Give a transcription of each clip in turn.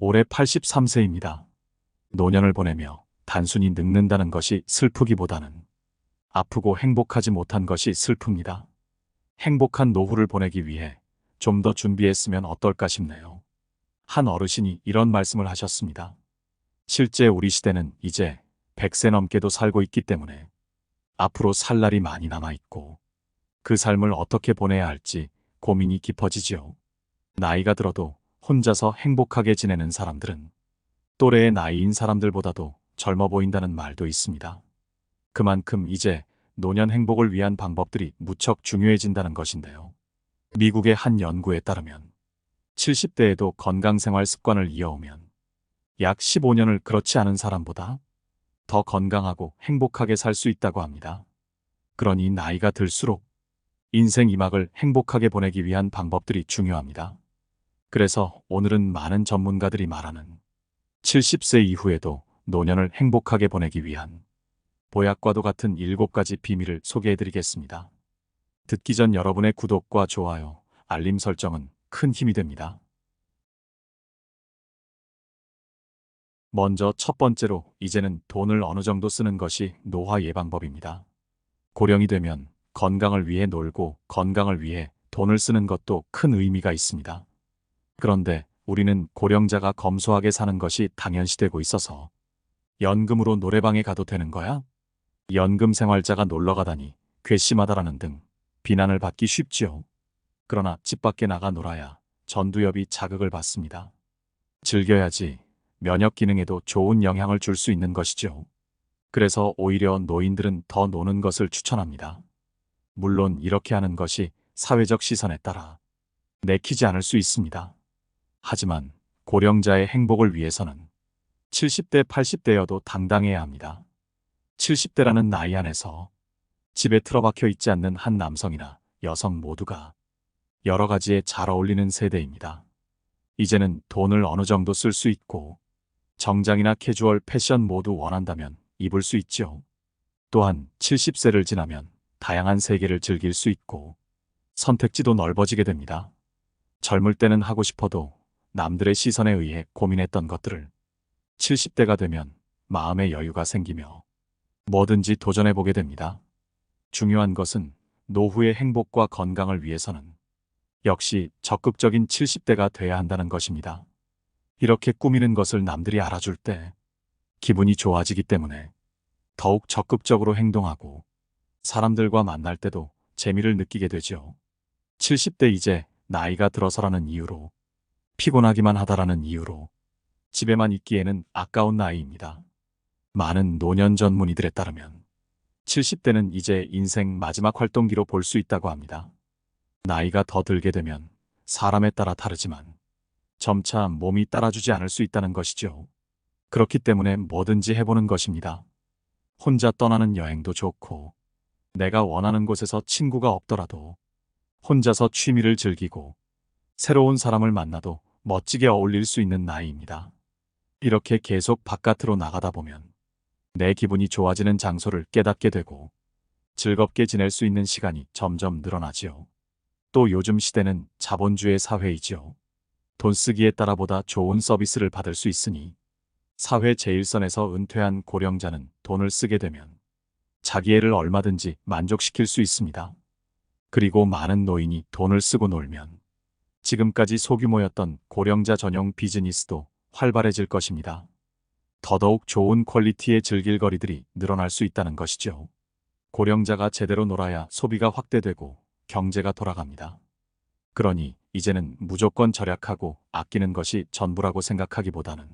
올해 83세입니다. 노년을 보내며 단순히 늙는다는 것이 슬프기보다는 아프고 행복하지 못한 것이 슬픕니다. 행복한 노후를 보내기 위해 좀 더 준비했으면 어떨까 싶네요. 한 어르신이 이런 말씀을 하셨습니다. 실제 우리 시대는 이제 100세 넘게도 살고 있기 때문에 앞으로 살 날이 많이 남아있고 그 삶을 어떻게 보내야 할지 고민이 깊어지지요. 나이가 들어도 혼자서 행복하게 지내는 사람들은 또래의 나이인 사람들보다도 젊어 보인다는 말도 있습니다. 그만큼 이제 노년 행복을 위한 방법들이 무척 중요해진다는 것인데요. 미국의 한 연구에 따르면 70대에도 건강생활 습관을 이어오면 약 15년을 그렇지 않은 사람보다 더 건강하고 행복하게 살 수 있다고 합니다. 그러니 나이가 들수록 인생 2막을 행복하게 보내기 위한 방법들이 중요합니다. 그래서 오늘은 많은 전문가들이 말하는 70세 이후에도 노년을 행복하게 보내기 위한 보약과도 같은 7가지 비밀을 소개해드리겠습니다. 듣기 전 여러분의 구독과 좋아요, 알림 설정은 큰 힘이 됩니다. 먼저 첫 번째로 이제는 돈을 어느 정도 쓰는 것이 노화 예방법입니다. 고령이 되면 건강을 위해 놀고 건강을 위해 돈을 쓰는 것도 큰 의미가 있습니다. 그런데 우리는 고령자가 검소하게 사는 것이 당연시되고 있어서 연금으로 노래방에 가도 되는 거야? 연금 생활자가 놀러 가다니 괘씸하다라는 등 비난을 받기 쉽지요. 그러나 집 밖에 나가 놀아야 전두엽이 자극을 받습니다. 즐겨야지 면역 기능에도 좋은 영향을 줄 수 있는 것이죠. 그래서 오히려 노인들은 더 노는 것을 추천합니다. 물론 이렇게 하는 것이 사회적 시선에 따라 내키지 않을 수 있습니다. 하지만 고령자의 행복을 위해서는 70대, 80대여도 당당해야 합니다. 70대라는 나이 안에서 집에 틀어박혀 있지 않는 한 남성이나 여성 모두가 여러 가지에 잘 어울리는 세대입니다. 이제는 돈을 어느 정도 쓸 수 있고 정장이나 캐주얼 패션 모두 원한다면 입을 수 있죠. 또한 70세를 지나면 다양한 세계를 즐길 수 있고 선택지도 넓어지게 됩니다. 젊을 때는 하고 싶어도 남들의 시선에 의해 고민했던 것들을 70대가 되면 마음의 여유가 생기며 뭐든지 도전해보게 됩니다. 중요한 것은 노후의 행복과 건강을 위해서는 역시 적극적인 70대가 돼야 한다는 것입니다. 이렇게 꾸미는 것을 남들이 알아줄 때 기분이 좋아지기 때문에 더욱 적극적으로 행동하고 사람들과 만날 때도 재미를 느끼게 되죠. 70대 이제 나이가 들어서라는 이유로 피곤하기만 하다라는 이유로 집에만 있기에는 아까운 나이입니다. 많은 노년 전문의들에 따르면 70대는 이제 인생 마지막 활동기로 볼 수 있다고 합니다. 나이가 더 들게 되면 사람에 따라 다르지만 점차 몸이 따라주지 않을 수 있다는 것이죠. 그렇기 때문에 뭐든지 해보는 것입니다. 혼자 떠나는 여행도 좋고 내가 원하는 곳에서 친구가 없더라도 혼자서 취미를 즐기고 새로운 사람을 만나도 멋지게 어울릴 수 있는 나이입니다. 이렇게 계속 바깥으로 나가다 보면 내 기분이 좋아지는 장소를 깨닫게 되고 즐겁게 지낼 수 있는 시간이 점점 늘어나지요. 또 요즘 시대는 자본주의 사회이지요. 돈 쓰기에 따라 보다 좋은 서비스를 받을 수 있으니 사회 제일선에서 은퇴한 고령자는 돈을 쓰게 되면 자기 애를 얼마든지 만족시킬 수 있습니다. 그리고 많은 노인이 돈을 쓰고 놀면 지금까지 소규모였던 고령자 전용 비즈니스도 활발해질 것입니다. 더더욱 좋은 퀄리티의 즐길 거리들이 늘어날 수 있다는 것이죠. 고령자가 제대로 놀아야 소비가 확대되고 경제가 돌아갑니다. 그러니 이제는 무조건 절약하고 아끼는 것이 전부라고 생각하기보다는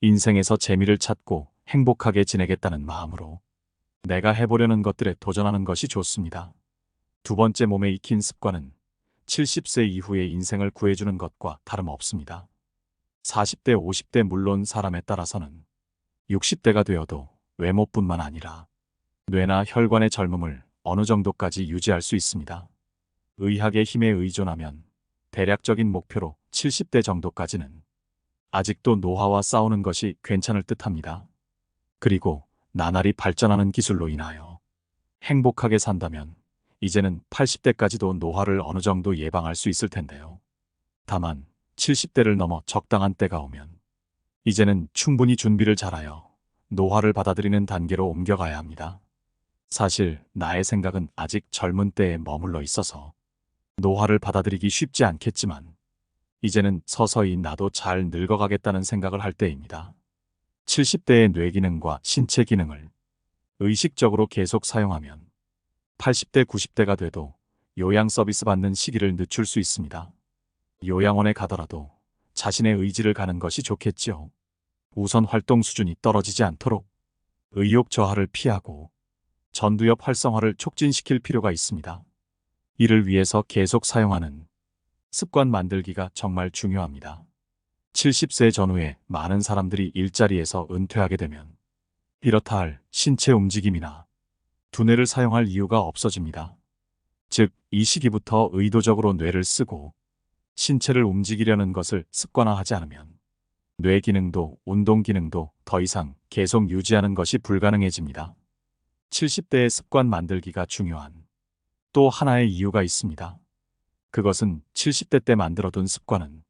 인생에서 재미를 찾고 행복하게 지내겠다는 마음으로 내가 해보려는 것들에 도전하는 것이 좋습니다. 두 번째, 몸에 익힌 습관은 70세 이후의 인생을 구해주는 것과 다름없습니다. 40대, 50대 물론 사람에 따라서는 60대가 되어도 외모뿐만 아니라 뇌나 혈관의 젊음을 어느 정도까지 유지할 수 있습니다. 의학의 힘에 의존하면 대략적인 목표로 70대 정도까지는 아직도 노화와 싸우는 것이 괜찮을 듯합니다. 그리고 나날이 발전하는 기술로 인하여 행복하게 산다면 이제는 80대까지도 노화를 어느 정도 예방할 수 있을 텐데요. 다만 70대를 넘어 적당한 때가 오면 이제는 충분히 준비를 잘하여 노화를 받아들이는 단계로 옮겨가야 합니다. 사실 나의 생각은 아직 젊은 때에 머물러 있어서 노화를 받아들이기 쉽지 않겠지만 이제는 서서히 나도 잘 늙어가겠다는 생각을 할 때입니다. 70대의 뇌기능과 신체 기능을 의식적으로 계속 사용하면 80대, 90대가 돼도 요양 서비스 받는 시기를 늦출 수 있습니다. 요양원에 가더라도 자신의 의지를 가는 것이 좋겠지요. 우선 활동 수준이 떨어지지 않도록 의욕 저하를 피하고 전두엽 활성화를 촉진시킬 필요가 있습니다. 이를 위해서 계속 사용하는 습관 만들기가 정말 중요합니다. 70세 전후에 많은 사람들이 일자리에서 은퇴하게 되면 이렇다 할 신체 움직임이나 두뇌를 사용할 이유가 없어집니다. 즉, 이 시기부터 의도적으로 뇌를 쓰고 신체를 움직이려는 것을 습관화하지 않으면 뇌 기능도 운동 기능도 더 이상 계속 유지하는 것이 불가능해집니다. 70대의 습관 만들기가 중요한 또 하나의 이유가 있습니다. 그것은 70대 때 만들어둔 습관은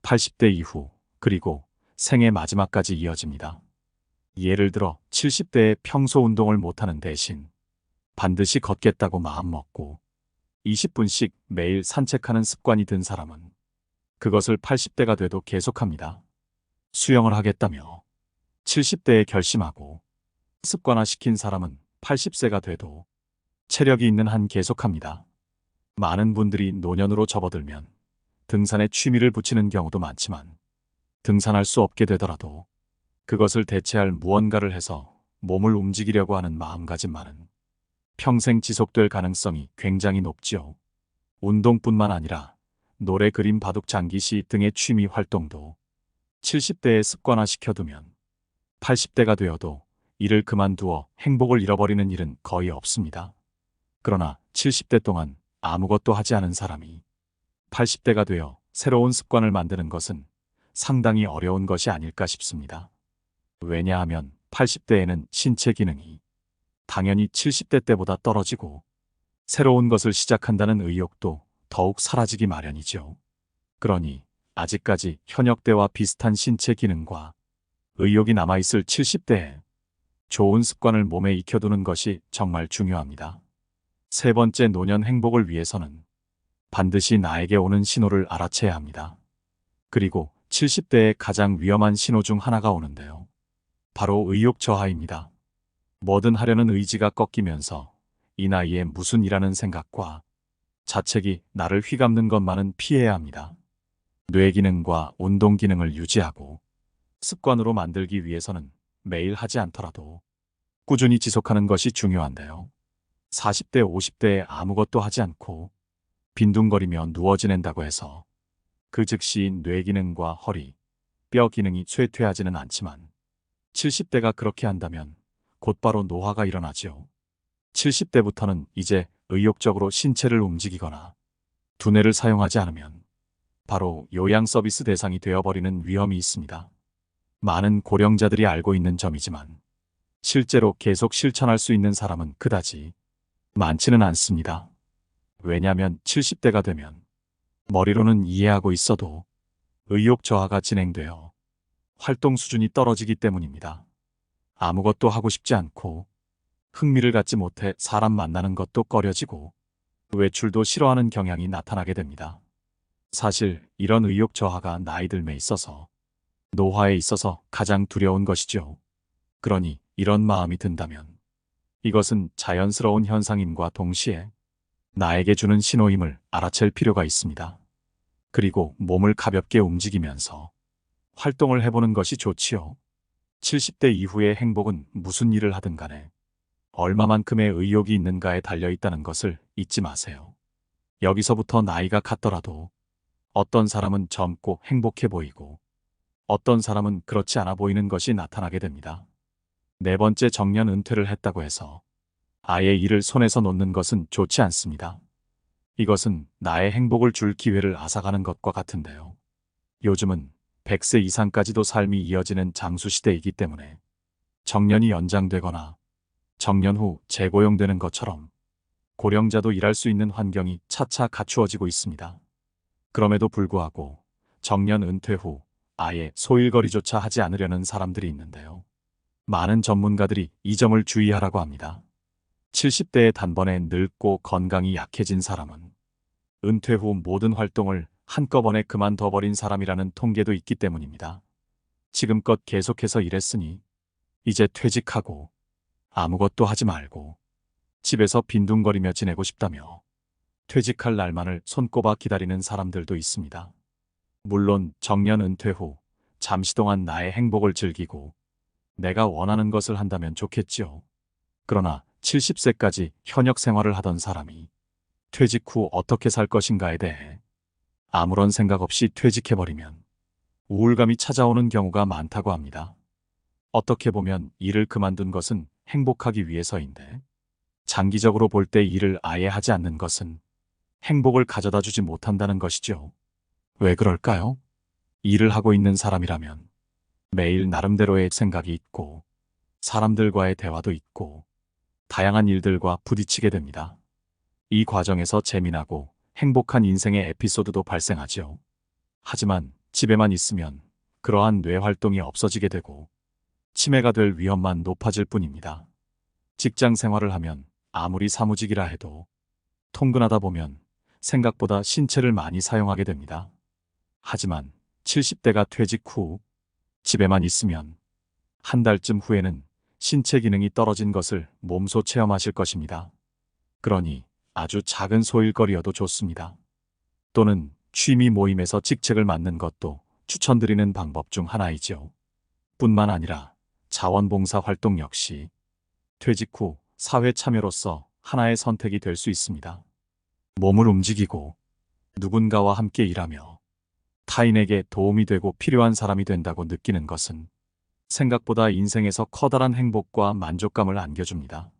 80대 이후 그리고 생애 마지막까지 이어집니다. 예를 들어 70대에 평소 운동을 못하는 대신 반드시 걷겠다고 마음먹고 20분씩 매일 산책하는 습관이 든 사람은 그것을 80대가 돼도 계속합니다. 수영을 하겠다며 70대에 결심하고 습관화시킨 사람은 80세가 돼도 체력이 있는 한 계속합니다. 많은 분들이 노년으로 접어들면 등산에 취미를 붙이는 경우도 많지만 등산할 수 없게 되더라도 그것을 대체할 무언가를 해서 몸을 움직이려고 하는 마음가짐만은 평생 지속될 가능성이 굉장히 높지요. 운동뿐만 아니라 노래, 그림, 바둑, 장기시 등의 취미 활동도 70대에 습관화시켜두면 80대가 되어도 이를 그만두어 행복을 잃어버리는 일은 거의 없습니다. 그러나 70대 동안 아무것도 하지 않은 사람이 80대가 되어 새로운 습관을 만드는 것은 상당히 어려운 것이 아닐까 싶습니다. 왜냐하면 80대에는 신체 기능이 당연히 70대 때보다 떨어지고 새로운 것을 시작한다는 의욕도 더욱 사라지기 마련이죠. 그러니 아직까지 현역 때와 비슷한 신체 기능과 의욕이 남아있을 70대에 좋은 습관을 몸에 익혀두는 것이 정말 중요합니다. 세 번째, 노년 행복을 위해서는 반드시 나에게 오는 신호를 알아채야 합니다. 그리고 70대의 가장 위험한 신호 중 하나가 오는데요. 바로 의욕 저하입니다. 뭐든 하려는 의지가 꺾이면서 이 나이에 무슨 일하는 생각과 자책이 나를 휘감는 것만은 피해야 합니다. 뇌 기능과 운동 기능을 유지하고 습관으로 만들기 위해서는 매일 하지 않더라도 꾸준히 지속하는 것이 중요한데요. 40대, 50대에 아무것도 하지 않고 빈둥거리며 누워 지낸다고 해서 그 즉시 뇌 기능과 허리, 뼈 기능이 쇠퇴하지는 않지만 70대가 그렇게 한다면 곧바로 노화가 일어나지요. 70대부터는 이제 의욕적으로 신체를 움직이거나 두뇌를 사용하지 않으면 바로 요양 서비스 대상이 되어버리는 위험이 있습니다. 많은 고령자들이 알고 있는 점이지만 실제로 계속 실천할 수 있는 사람은 그다지 많지는 않습니다. 왜냐하면 70대가 되면 머리로는 이해하고 있어도 의욕 저하가 진행되어 활동 수준이 떨어지기 때문입니다. 아무것도 하고 싶지 않고 흥미를 갖지 못해 사람 만나는 것도 꺼려지고 외출도 싫어하는 경향이 나타나게 됩니다. 사실 이런 의욕 저하가 나이 들매 있어서 노화에 있어서 가장 두려운 것이죠. 그러니 이런 마음이 든다면 이것은 자연스러운 현상임과 동시에 나에게 주는 신호임을 알아챌 필요가 있습니다. 그리고 몸을 가볍게 움직이면서 활동을 해보는 것이 좋지요. 70대 이후의 행복은 무슨 일을 하든 간에 얼마만큼의 의욕이 있는가에 달려있다는 것을 잊지 마세요. 여기서부터 나이가 같더라도 어떤 사람은 젊고 행복해 보이고 어떤 사람은 그렇지 않아 보이는 것이 나타나게 됩니다. 네 번째, 정년 은퇴를 했다고 해서 아예 일을 손에서 놓는 것은 좋지 않습니다. 이것은 나의 행복을 줄 기회를 앗아가는 것과 같은데요. 요즘은 100세 이상까지도 삶이 이어지는 장수시대이기 때문에 정년이 연장되거나 정년 후 재고용되는 것처럼 고령자도 일할 수 있는 환경이 차차 갖추어지고 있습니다. 그럼에도 불구하고 정년 은퇴 후 아예 소일거리조차 하지 않으려는 사람들이 있는데요. 많은 전문가들이 이 점을 주의하라고 합니다. 70대에 단번에 늙고 건강이 약해진 사람은 은퇴 후 모든 활동을 한꺼번에 그만둬버린 사람이라는 통계도 있기 때문입니다. 지금껏 계속해서 일했으니 이제 퇴직하고 아무것도 하지 말고 집에서 빈둥거리며 지내고 싶다며 퇴직할 날만을 손꼽아 기다리는 사람들도 있습니다. 물론 정년 은퇴 후 잠시 동안 나의 행복을 즐기고 내가 원하는 것을 한다면 좋겠지요. 그러나 70세까지 현역 생활을 하던 사람이 퇴직 후 어떻게 살 것인가에 대해 아무런 생각 없이 퇴직해버리면 우울감이 찾아오는 경우가 많다고 합니다. 어떻게 보면 일을 그만둔 것은 행복하기 위해서인데 장기적으로 볼 때 일을 아예 하지 않는 것은 행복을 가져다 주지 못한다는 것이죠. 왜 그럴까요? 일을 하고 있는 사람이라면 매일 나름대로의 생각이 있고 사람들과의 대화도 있고 다양한 일들과 부딪히게 됩니다. 이 과정에서 재미나고 행복한 인생의 에피소드도 발생하죠. 하지만 집에만 있으면 그러한 뇌 활동이 없어지게 되고 치매가 될 위험만 높아질 뿐입니다. 직장 생활을 하면 아무리 사무직이라 해도 통근하다 보면 생각보다 신체를 많이 사용하게 됩니다. 하지만 70대가 퇴직 후 집에만 있으면 한 달쯤 후에는 신체 기능이 떨어진 것을 몸소 체험하실 것입니다. 그러니 아주 작은 소일거리여도 좋습니다. 또는 취미 모임에서 직책을 맡는 것도 추천드리는 방법 중 하나이죠. 뿐만 아니라 자원봉사 활동 역시 퇴직 후 사회 참여로서 하나의 선택이 될 수 있습니다. 몸을 움직이고 누군가와 함께 일하며 타인에게 도움이 되고 필요한 사람이 된다고 느끼는 것은 생각보다 인생에서 커다란 행복과 만족감을 안겨줍니다.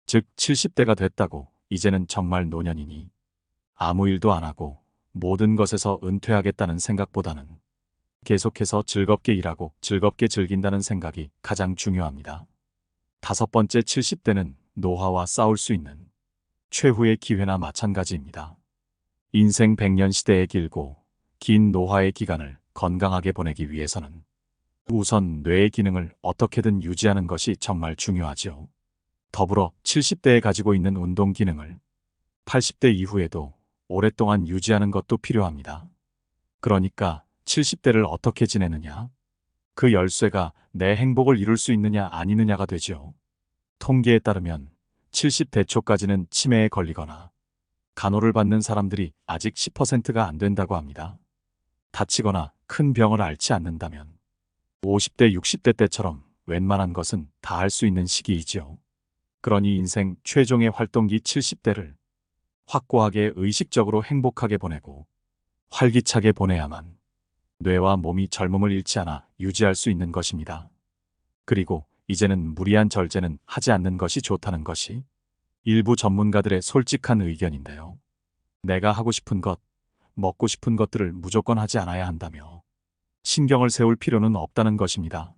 즉 70대가 됐다고 이제는 정말 노년이니 아무 일도 안 하고 모든 것에서 은퇴하겠다는 생각보다는 계속해서 즐겁게 일하고 즐겁게 즐긴다는 생각이 가장 중요합니다. 다섯 번째, 70대는 노화와 싸울 수 있는 최후의 기회나 마찬가지입니다. 인생 100년 시대의 길고 긴 노화의 기간을 건강하게 보내기 위해서는 우선 뇌의 기능을 어떻게든 유지하는 것이 정말 중요하죠. 더불어 70대에 가지고 있는 운동 기능을 80대 이후에도 오랫동안 유지하는 것도 필요합니다. 그러니까 70대를 어떻게 지내느냐? 그 열쇠가 내 행복을 이룰 수 있느냐 아니느냐가 되죠. 통계에 따르면 70대 초까지는 치매에 걸리거나 간호를 받는 사람들이 아직 10%가 안 된다고 합니다. 다치거나 큰 병을 앓지 않는다면 50대, 60대 때처럼 웬만한 것은 다 할 수 있는 시기이지요. 그러니 인생 최종의 활동기 70대를 확고하게 의식적으로 행복하게 보내고 활기차게 보내야만 뇌와 몸이 젊음을 잃지 않아 유지할 수 있는 것입니다. 그리고 이제는 무리한 절제는 하지 않는 것이 좋다는 것이 일부 전문가들의 솔직한 의견인데요. 내가 하고 싶은 것, 먹고 싶은 것들을 무조건 하지 않아야 한다며 신경을 세울 필요는 없다는 것입니다.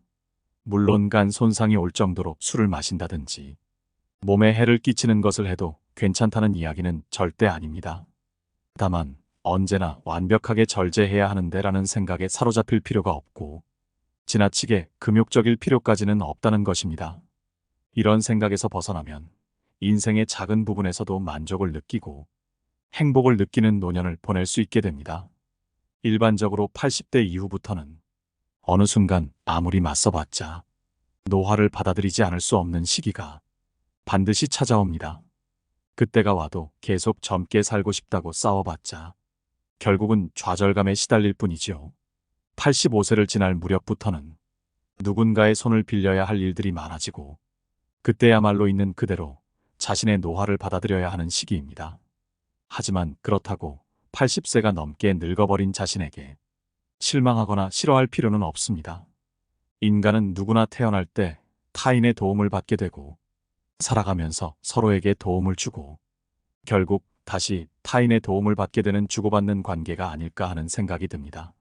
물론 간 손상이 올 정도로 술을 마신다든지 몸에 해를 끼치는 것을 해도 괜찮다는 이야기는 절대 아닙니다. 다만 언제나 완벽하게 절제해야 하는데라는 생각에 사로잡힐 필요가 없고 지나치게 금욕적일 필요까지는 없다는 것입니다. 이런 생각에서 벗어나면 인생의 작은 부분에서도 만족을 느끼고 행복을 느끼는 노년을 보낼 수 있게 됩니다. 일반적으로 80대 이후부터는 어느 순간 아무리 맞서봤자 노화를 받아들이지 않을 수 없는 시기가 반드시 찾아옵니다. 그때가 와도 계속 젊게 살고 싶다고 싸워봤자 결국은 좌절감에 시달릴 뿐이지요. 85세를 지날 무렵부터는 누군가의 손을 빌려야 할 일들이 많아지고 그때야말로 있는 그대로 자신의 노화를 받아들여야 하는 시기입니다. 하지만 그렇다고 80세가 넘게 늙어버린 자신에게 실망하거나 싫어할 필요는 없습니다. 인간은 누구나 태어날 때 타인의 도움을 받게 되고 살아가면서 서로에게 도움을 주고 결국 다시 타인의 도움을 받게 되는 주고받는 관계가 아닐까 하는 생각이 듭니다.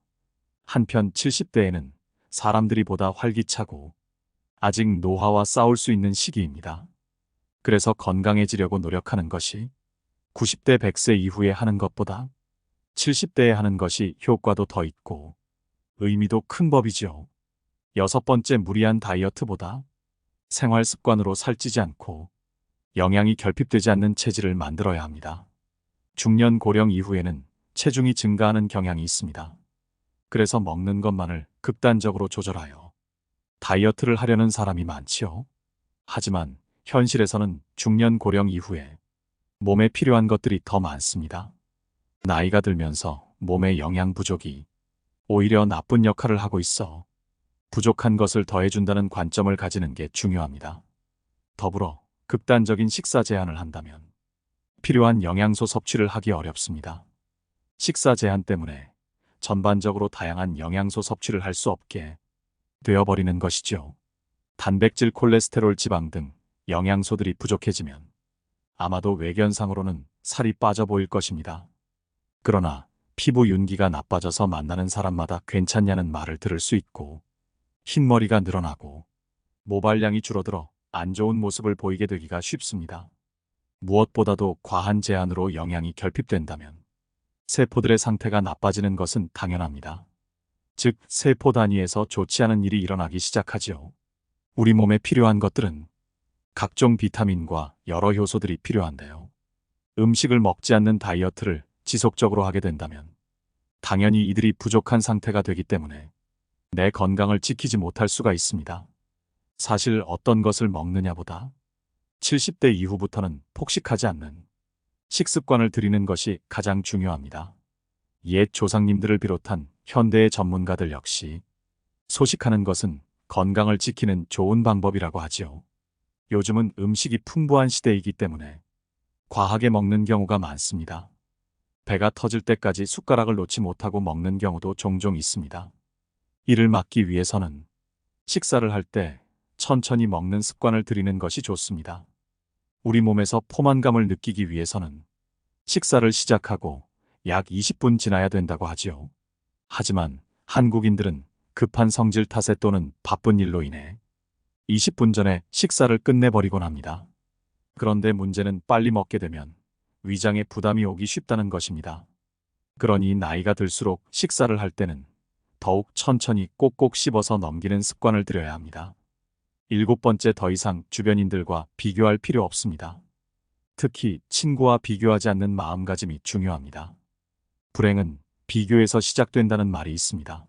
한편 70대에는 사람들이 보다 활기차고 아직 노화와 싸울 수 있는 시기입니다. 그래서 건강해지려고 노력하는 것이 90대 100세 이후에 하는 것보다 70대에 하는 것이 효과도 더 있고 의미도 큰 법이죠. 여섯 번째, 무리한 다이어트보다 생활 습관으로 살찌지 않고 영양이 결핍되지 않는 체질을 만들어야 합니다. 중년 고령 이후에는 체중이 증가하는 경향이 있습니다. 그래서 먹는 것만을 극단적으로 조절하여 다이어트를 하려는 사람이 많지요. 하지만 현실에서는 중년 고령 이후에 몸에 필요한 것들이 더 많습니다. 나이가 들면서 몸의 영양 부족이 오히려 나쁜 역할을 하고 있어 부족한 것을 더해준다는 관점을 가지는 게 중요합니다. 더불어 극단적인 식사 제한을 한다면 필요한 영양소 섭취를 하기 어렵습니다. 식사 제한 때문에 전반적으로 다양한 영양소 섭취를 할 수 없게 되어버리는 것이죠. 단백질, 콜레스테롤, 지방 등 영양소들이 부족해지면 아마도 외견상으로는 살이 빠져 보일 것입니다. 그러나 피부 윤기가 나빠져서 만나는 사람마다 괜찮냐는 말을 들을 수 있고, 흰머리가 늘어나고 모발량이 줄어들어 안 좋은 모습을 보이게 되기가 쉽습니다. 무엇보다도 과한 제한으로 영양이 결핍된다면 세포들의 상태가 나빠지는 것은 당연합니다. 즉, 세포 단위에서 좋지 않은 일이 일어나기 시작하지요. 우리 몸에 필요한 것들은 각종 비타민과 여러 효소들이 필요한데요. 음식을 먹지 않는 다이어트를 지속적으로 하게 된다면 당연히 이들이 부족한 상태가 되기 때문에 내 건강을 지키지 못할 수가 있습니다. 사실 어떤 것을 먹느냐보다 70대 이후부터는 폭식하지 않는 식습관을 들이는 것이 가장 중요합니다. 옛 조상님들을 비롯한 현대의 전문가들 역시 소식하는 것은 건강을 지키는 좋은 방법이라고 하지요. 요즘은 음식이 풍부한 시대이기 때문에 과하게 먹는 경우가 많습니다. 배가 터질 때까지 숟가락을 놓지 못하고 먹는 경우도 종종 있습니다. 이를 막기 위해서는 식사를 할 때 천천히 먹는 습관을 들이는 것이 좋습니다. 우리 몸에서 포만감을 느끼기 위해서는 식사를 시작하고 약 20분 지나야 된다고 하지요. 하지만 한국인들은 급한 성질 탓에 또는 바쁜 일로 인해 20분 전에 식사를 끝내버리곤 합니다. 그런데 문제는 빨리 먹게 되면 위장에 부담이 오기 쉽다는 것입니다. 그러니 나이가 들수록 식사를 할 때는 더욱 천천히 꼭꼭 씹어서 넘기는 습관을 들여야 합니다. 일곱 번째, 더 이상 주변인들과 비교할 필요 없습니다. 특히 친구와 비교하지 않는 마음가짐이 중요합니다. 불행은 비교에서 시작된다는 말이 있습니다.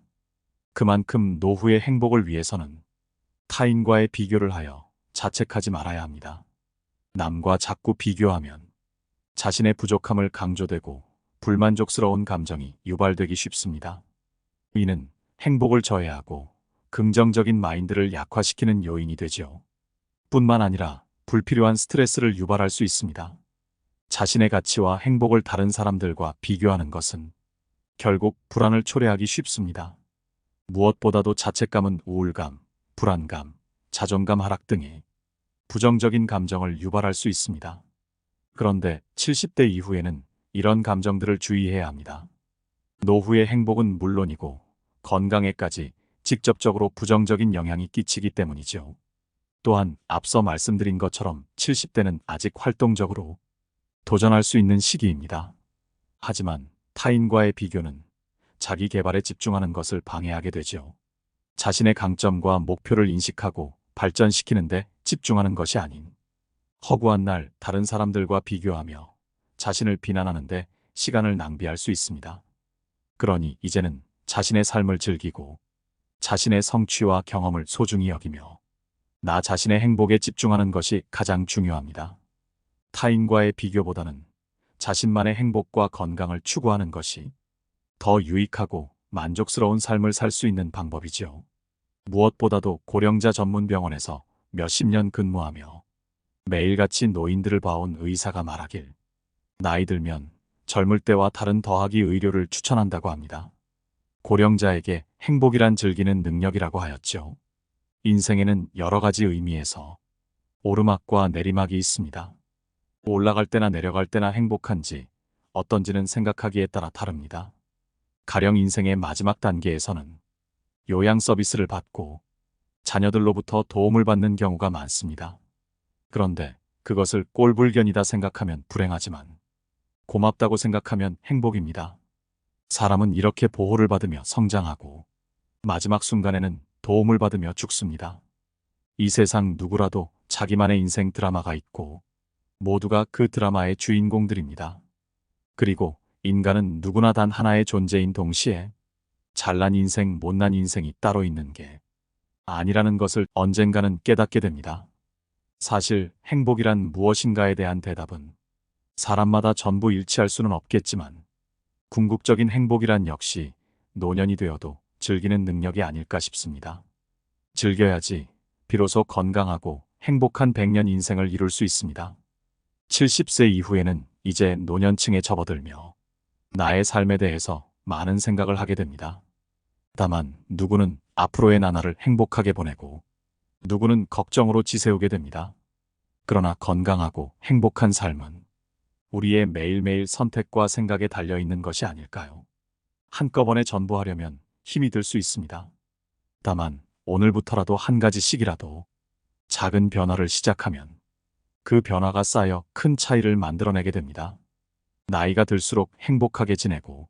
그만큼 노후의 행복을 위해서는 타인과의 비교를 하여 자책하지 말아야 합니다. 남과 자꾸 비교하면 자신의 부족함을 강조되고 불만족스러운 감정이 유발되기 쉽습니다. 이는 행복을 저해하고 긍정적인 마인드를 약화시키는 요인이 되죠. 뿐만 아니라 불필요한 스트레스를 유발할 수 있습니다. 자신의 가치와 행복을 다른 사람들과 비교하는 것은 결국 불안을 초래하기 쉽습니다. 무엇보다도 자책감은 우울감, 불안감, 자존감 하락 등의 부정적인 감정을 유발할 수 있습니다. 그런데 70대 이후에는 이런 감정들을 주의해야 합니다. 노후의 행복은 물론이고 건강에까지 직접적으로 부정적인 영향이 끼치기 때문이죠. 또한 앞서 말씀드린 것처럼 70대는 아직 활동적으로 도전할 수 있는 시기입니다. 하지만 타인과의 비교는 자기 개발에 집중하는 것을 방해하게 되죠. 자신의 강점과 목표를 인식하고 발전시키는 데 집중하는 것이 아닌 허구한 날 다른 사람들과 비교하며 자신을 비난하는데 시간을 낭비할 수 있습니다. 그러니 이제는 자신의 삶을 즐기고 자신의 성취와 경험을 소중히 여기며 나 자신의 행복에 집중하는 것이 가장 중요합니다. 타인과의 비교보다는 자신만의 행복과 건강을 추구하는 것이 더 유익하고 만족스러운 삶을 살 수 있는 방법이죠. 무엇보다도 고령자 전문 병원에서 몇십 년 근무하며 매일같이 노인들을 봐온 의사가 말하길 나이 들면 젊을 때와 다른 더하기 의료를 추천한다고 합니다. 고령자에게 행복이란 즐기는 능력이라고 하였죠. 인생에는 여러 가지 의미에서 오르막과 내리막이 있습니다. 올라갈 때나 내려갈 때나 행복한지 어떤지는 생각하기에 따라 다릅니다. 가령 인생의 마지막 단계에서는 요양 서비스를 받고 자녀들로부터 도움을 받는 경우가 많습니다. 그런데 그것을 꼴불견이다 생각하면 불행하지만 고맙다고 생각하면 행복입니다. 사람은 이렇게 보호를 받으며 성장하고 마지막 순간에는 도움을 받으며 죽습니다. 이 세상 누구라도 자기만의 인생 드라마가 있고 모두가 그 드라마의 주인공들입니다. 그리고 인간은 누구나 단 하나의 존재인 동시에 잘난 인생, 못난 인생이 따로 있는 게 아니라는 것을 언젠가는 깨닫게 됩니다. 사실 행복이란 무엇인가에 대한 대답은 사람마다 전부 일치할 수는 없겠지만 궁극적인 행복이란 역시 노년이 되어도 즐기는 능력이 아닐까 싶습니다. 즐겨야지 비로소 건강하고 행복한 100년 인생을 이룰 수 있습니다. 70세 이후에는 이제 노년층에 접어들며 나의 삶에 대해서 많은 생각을 하게 됩니다. 다만 누구는 앞으로의 나날을 행복하게 보내고 누구는 걱정으로 지새우게 됩니다. 그러나 건강하고 행복한 삶은 우리의 매일매일 선택과 생각에 달려 있는 것이 아닐까요? 한꺼번에 전부 하려면 힘이 들 수 있습니다. 다만 오늘부터라도 한 가지씩이라도 작은 변화를 시작하면 그 변화가 쌓여 큰 차이를 만들어내게 됩니다. 나이가 들수록 행복하게 지내고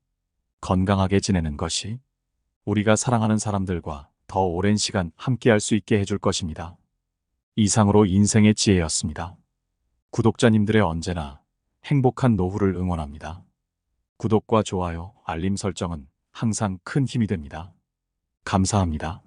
건강하게 지내는 것이 우리가 사랑하는 사람들과 더 오랜 시간 함께할 수 있게 해줄 것입니다. 이상으로 인생의 지혜였습니다. 구독자님들의 언제나 행복한 노후를 응원합니다. 구독과 좋아요, 알림 설정은 항상 큰 힘이 됩니다. 감사합니다.